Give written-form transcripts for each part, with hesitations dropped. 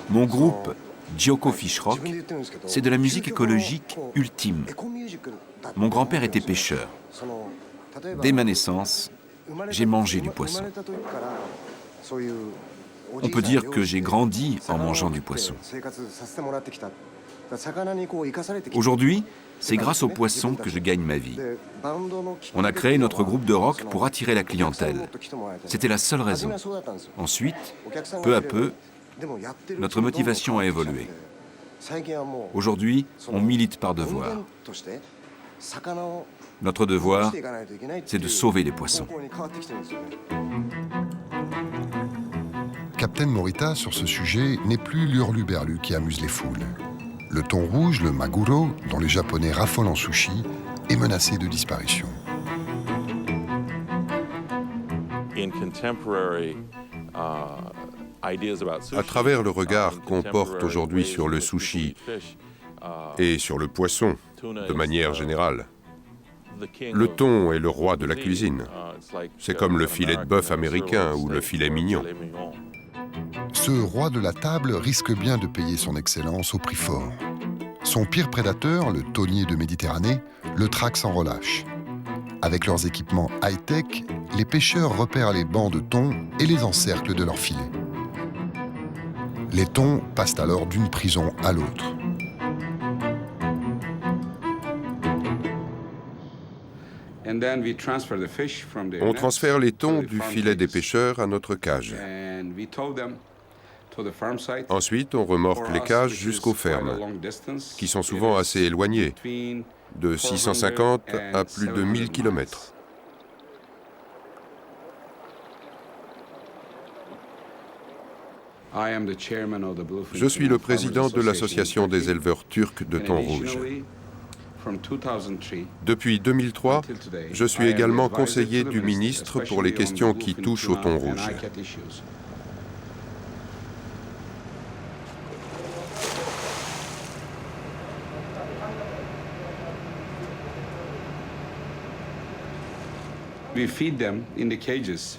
Mon groupe, Gyoko Fish Rock, c'est de la musique écologique ultime. Mon grand-père était pêcheur. Dès ma naissance, j'ai mangé du poisson. On peut dire que j'ai grandi en mangeant du poisson. Aujourd'hui, c'est grâce au poisson que je gagne ma vie. On a créé notre groupe de rock pour attirer la clientèle. C'était la seule raison. Ensuite, peu à peu, notre motivation a évolué. Aujourd'hui, on milite par devoir. Notre devoir, c'est de sauver les poissons. Captain Morita, sur ce sujet, n'est plus l'hurluberlu qui amuse les foules. Le thon rouge, le maguro, dont les Japonais raffolent en sushi, est menacé de disparition. À travers le regard qu'on porte aujourd'hui sur le sushi et sur le poisson, de manière générale, le thon est le roi de la cuisine. C'est comme le filet de bœuf américain ou le filet mignon. Ce roi de la table risque bien de payer son excellence au prix fort. Son pire prédateur, le thonier de Méditerranée, le traque sans relâche. Avec leurs équipements high-tech, les pêcheurs repèrent les bancs de thon et les encerclent de leurs filets. Les thons passent alors d'une prison à l'autre. On transfère les thons du filet des pêcheurs à notre cage. Ensuite, on remorque les cages jusqu'aux fermes, qui sont souvent assez éloignées, de 650 à plus de 1000 km. Je suis le président de l'association des éleveurs turcs de thon rouge. Depuis 2003, je suis également conseiller du ministre pour les questions qui touchent au thon rouge.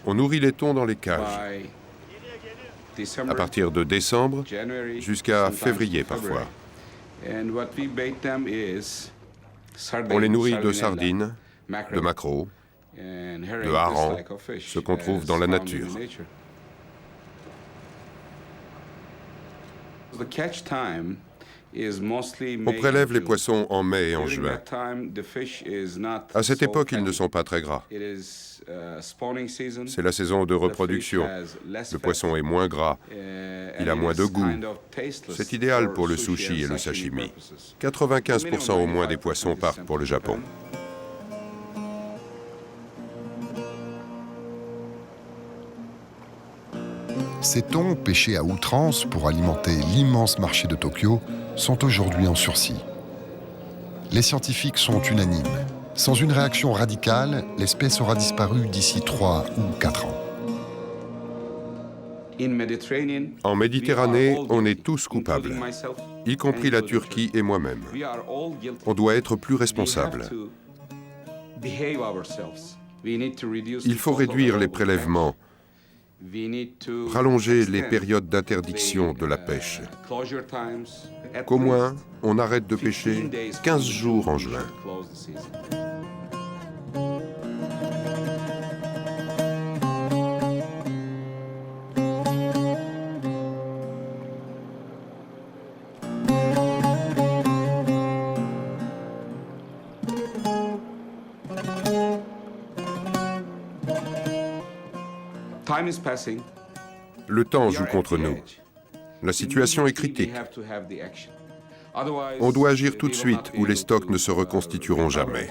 On nourrit les thons dans les cages, à partir de décembre jusqu'à février parfois. On les nourrit de sardines, de maquereaux, de harengs, ce qu'on trouve dans la nature. On prélève les poissons en mai et en juin. À cette époque, ils ne sont pas très gras. C'est la saison de reproduction. Le poisson est moins gras. Il a moins de goût. C'est idéal pour le sushi et le sashimi. 95% au moins des poissons partent pour le Japon. Ces thons, pêchés à outrance pour alimenter l'immense marché de Tokyo, sont aujourd'hui en sursis. Les scientifiques sont unanimes. Sans une réaction radicale, l'espèce aura disparu d'ici 3 ou 4 ans. En Méditerranée, on est tous coupables, y compris la Turquie et moi-même. On doit être plus responsables. Il faut réduire les prélèvements, rallonger les périodes d'interdiction de la pêche. Qu'au moins, on arrête de pêcher 15 jours en juin. Le temps joue contre nous. La situation est critique. On doit agir tout de suite ou les stocks ne se reconstitueront jamais.